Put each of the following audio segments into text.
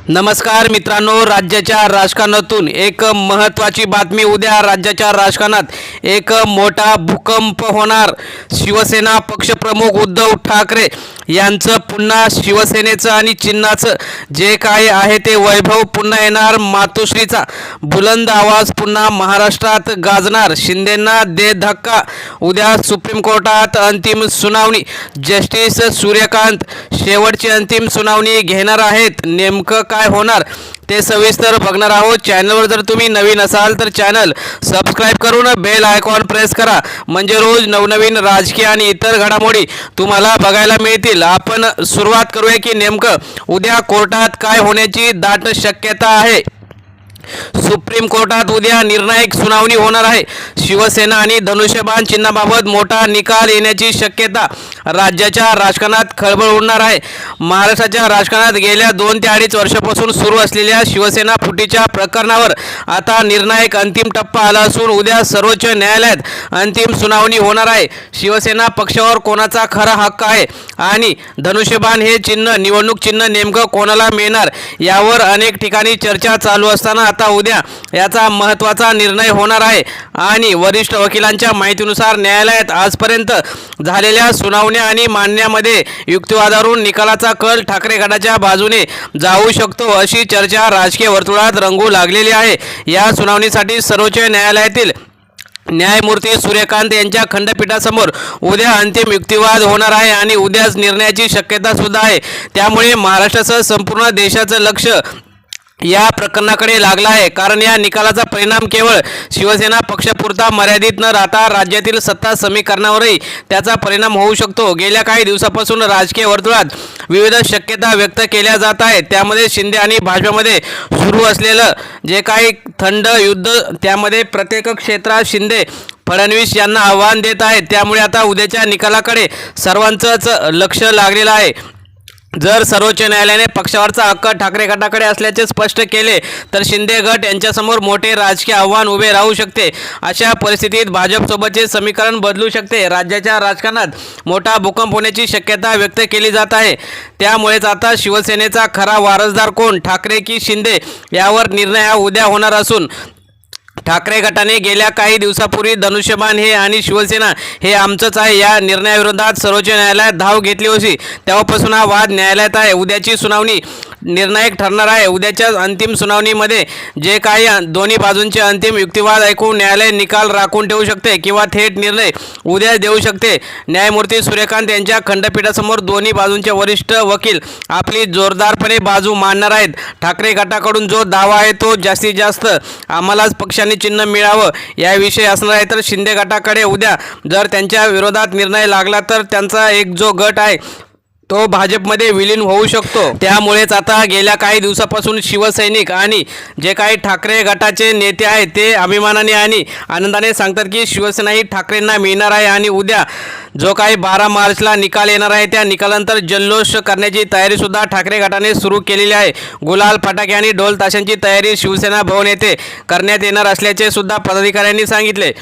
नमस्कार मित्रांनो, राज्याच्या राजकारणातून एक महत्त्वाची बातमी. उद्या राज्याच्या राजकारणात एक मोठा भूकंप होणार. शिवसेना पक्षप्रमुख उद्धव ठाकरे यांचं पुन्हा शिवसेनेचं आणि चिन्हाचं जे काय आहे ते वैभव पुन्हा येणार. मातोश्रीचा बुलंद आवाज पुन्हा महाराष्ट्रात गाजणार. शिंदेंना दे धक्का. उद्या सुप्रीम कोर्टात अंतिम सुनावणी. जस्टिस सूर्यकांत शेवटची अंतिम सुनावणी घेणार आहेत. नेमकं काय होणार ते सविस्तर बघणार आहोत. चॅनलवर जर तुम्ही नवीन असाल तर चॅनल सबस्क्राईब करून बेल आयकॉन प्रेस करा, म्हणजे रोज नवनवीन राजकीय आणि इतर घडामोडी तुम्हाला बघायला मिळतील. आपण सुरुवात करूया की नेमकं उद्या कोर्टात काय होण्याची दाट शक्यता आहे. सुप्रीम कोर्टात उद्या निर्णायक सुनावणी होणार आहे. शिवसेना आणि धनुष्यबाण चिन्हाबाबत मोठा निकाल येण्याची शक्यता. राज्याच्या राजकारणात खळबळ उडणार आहे. महाराष्ट्राच्या राजकारणात गेल्या 2 ते 2.5 वर्षापासून सुरू असलेल्या शिवसेना फुटीच्या प्रकरणावर आता निर्णायक अंतिम टप्पा आला असून उद्या सर्वोच्च न्यायालयात अंतिम सुनावणी होणार आहे. शिवसेना पक्षावर कोणाचा खरा हक्क आहे आणि धनुष्यबाण हे चिन्ह, निवडणूक चिन्ह नेमकं कोणाला मिळणार यावर अनेक ठिकाणी चर्चा चालू असताना आता उद्या याचा महत्त्वाचा निर्णय होणार आहे. आणि वरिष्ठ वकिलांच्या माहितीनुसार न्यायालयात आजपर्यंत झालेल्या सुनावण्या आणि मांडण्यामध्ये युक्तिवादावरून निकालाचा कल ठाकरे गटाच्या बाजूने जाऊ शकतो, अशी चर्चा राजकीय वर्तुळात रंगू लागलेली आहे. या सुनावणीसाठी सर्वोच्च न्यायालयातील न्यायमूर्ती सूर्यकांत यांच्या खंडपीठासमोर उद्या अंतिम युक्तिवाद होणार आहे आणि उद्याच निर्णयाची शक्यता सुद्धा आहे. त्यामुळे महाराष्ट्रासह संपूर्ण देशाचं लक्ष या प्रकरणाकडे लागला आहे. कारण या निकालाचा परिणाम केवळ शिवसेना पक्षापुरता मर्यादित न राहता राज्यातील सत्ता समीकरणावरही त्याचा परिणाम होऊ शकतो. गेल्या काही दिवसापासून राजकीय वर्तुळात विविध शक्यता व्यक्त केल्या जात आहेत. त्यामध्ये शिंदे आणि भाजपमध्ये सुरू असलेलं जे काही थंड युद्ध, त्यामध्ये प्रत्येक क्षेत्रात शिंदे फडणवीस यांना आव्हान देत आहेत. त्यामुळे आता उद्याच्या निकालाकडे सर्वांचंच लक्ष लागलेलं आहे. जर सर्वोच्च न्यायालयाने पक्षावरचा हक्क ठाकरे गटाकडे असल्याचे स्पष्ट केले तर शिंदे गट यांच्यासमोर मोठे राजकीय आव्हान उभे राहू शकते. अशा परिस्थितीत भाजपसोबतचे समीकरण बदलू शकते. राज्याच्या राजकारणात मोठा भूकंप होण्याची शक्यता व्यक्त केली जात आहे. त्यामुळेच आता शिवसेनेचा खरा वारसदार कोण, ठाकरे की शिंदे, यावर निर्णय हा उद्या होणार असून ठाकरे गटाने गेल्या काही दिवसापूर्वी धनुष्यबाण हे आणि शिवसेना हे आमचंच आहे या निर्णयाविरोधात सर्वोच्च न्यायालयात धाव घेतली होती. तेव्हापासून हा वाद न्यायालयात आहे. उद्याची सुनावणी निर्णायक ठरणार आहे. उद्याच्या अंतिम सुनावणीमध्ये जे काही दोन्ही बाजूंचे अंतिम युक्तिवाद ऐकून न्यायालय निकाल राखून ठेवू शकते किंवा थेट निर्णय उद्या देऊ शकते. न्यायमूर्ती सूर्यकांत यांच्या खंडपीठासमोर दोन्ही बाजूंचे वरिष्ठ वकील आपली जोरदारपणे बाजू मांडणार आहेत. ठाकरे गटाकडून जो दावा आहे तो जास्तीत जास्त आम्हालाच पक्षाने चिन्ह मिळावं याविषयी असणार आहे. तर शिंदे गटाकडे उद्या जर त्यांच्या विरोधात निर्णय लागला तर त्यांचा एक जो गट आहे तो भाजपमध्ये विलीन होऊ शकतो. त्यामुळेच आता गेल्या काही दिवसापासून शिवसैनिक आणि जे काही ठाकरे गटाचे नेते आहेत ते अभिमानाने आणि आनंदाने सांगतात की शिवसेना ही ठाकरेंना मिळणार आहे आणि उद्या जो काही 12 मार्चला निकाल येणार आहे त्या निकालानंतर जल्लोष करण्याची तयारीसुद्धा ठाकरे गटाने सुरू केलेली आहे. गुलाल, फटाके आणि ढोल ताशांची तयारी शिवसेना भवन येथे करण्यात येणार असल्याचे सुद्धा पदाधिकाऱ्यांनी सांगितले.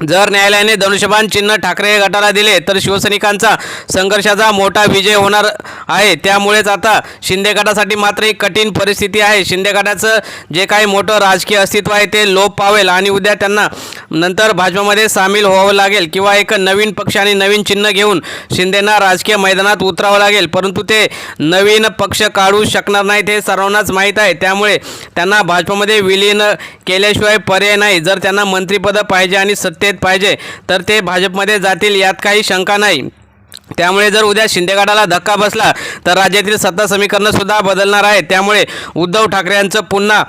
जर न्यायालयाने धनुष्यबाण चिन्ह ठाकरे गटाला दिले तर शिवसैनिकांचा संघर्षाचा मोठा विजय होणार आहे. त्यामुळेच आता शिंदे गटासाठी मात्र एक कठीण परिस्थिती आहे. शिंदे गटाचं जे काही मोठं राजकीय अस्तित्व आहे ते लोप पावेल आणि उद्या त्यांना नंतर भाजपमध्ये सामील व्हावं लागेल किंवा एक नवीन पक्ष आणि नवीन चिन्ह घेऊन शिंदेंना राजकीय मैदानात उतरावं लागेल. परंतु ते नवीन पक्ष काढू शकणार नाहीत हे सर्वांनाच माहीत आहे. त्यामुळे त्यांना भाजपमध्ये विलीन केल्याशिवाय पर्याय नाही. जर त्यांना मंत्रिपद पाहिजे आणि सत्तेत पाहिजे तर ते भाजपमध्ये जातील, यात काही शंका नाही. त्यामुळे जर उद्या शिंदे गटाला धक्का बसला तर राज्यातील सत्ता समीकरण सुद्धा बदलणार आहे. त्यामुळे उद्धव ठाकरे यांचं पुन्हा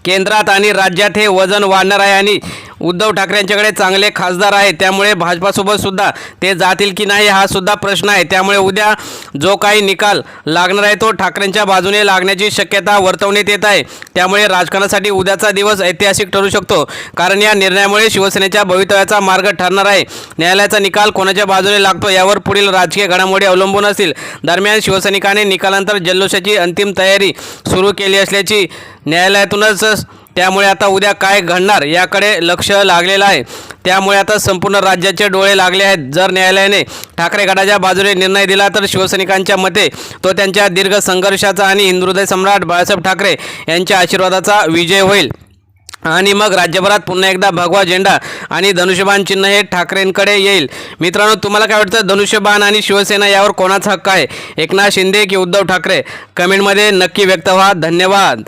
केंद्रात आणि राज्यात हे वजन वाढणार आहे आणि उद्धव ठाकरे यांच्याकडे चांगले खासदार आहेत. त्यामुळे भाजपासोबत सुद्धा ते जातील की नाही हा सुद्धा प्रश्न आहे. त्यामुळे उद्या जो काही निकाल लागणार आहे तो ठाकरेंच्या बाजूने लागण्याची शक्यता वर्तवण्यात येत आहे. त्यामुळे राजकारणासाठी उद्याचा दिवस ऐतिहासिक ठरू शकतो. कारण या निर्णयामुळे शिवसेनेच्या भवितव्याचा मार्ग ठरणार आहे. न्यायालयाचा निकाल कोणाच्या बाजूने लागतो यावर पुढील राजकीय घडामोडी अवलंबून असतील. दरम्यान शिवसैनिकांनी निकालानंतर जल्लोषाची अंतिम तयारी सुरू केली असल्याची न्यायालयातूनच त्यामुळे आता उद्या काय घडणार याकडे लक्ष लागलेलं आहे. त्यामुळे आता संपूर्ण राज्याचे डोळे लागले आहेत. जर न्यायालयाने ठाकरे गटाच्या बाजूने निर्णय दिला तर शिवसैनिकांच्या मते तो त्यांच्या दीर्घ संघर्षाचा आणि हिंदुहृदय सम्राट बाळासाहेब ठाकरे यांच्या आशीर्वादाचा विजय होईल आणि मग राज्यभरात पुन्हा एकदा भगवा झेंडा आणि धनुष्यबाण चिन्ह हे ठाकरेंकडे येईल. मित्रांनो, तुम्हाला काय वाटतं, धनुष्यबाण आणि शिवसेना यावर कोणाचा हक्क आहे? एकनाथ शिंदे की उद्धव ठाकरे? कमेंटमध्ये नक्की व्यक्त व्हा. धन्यवाद.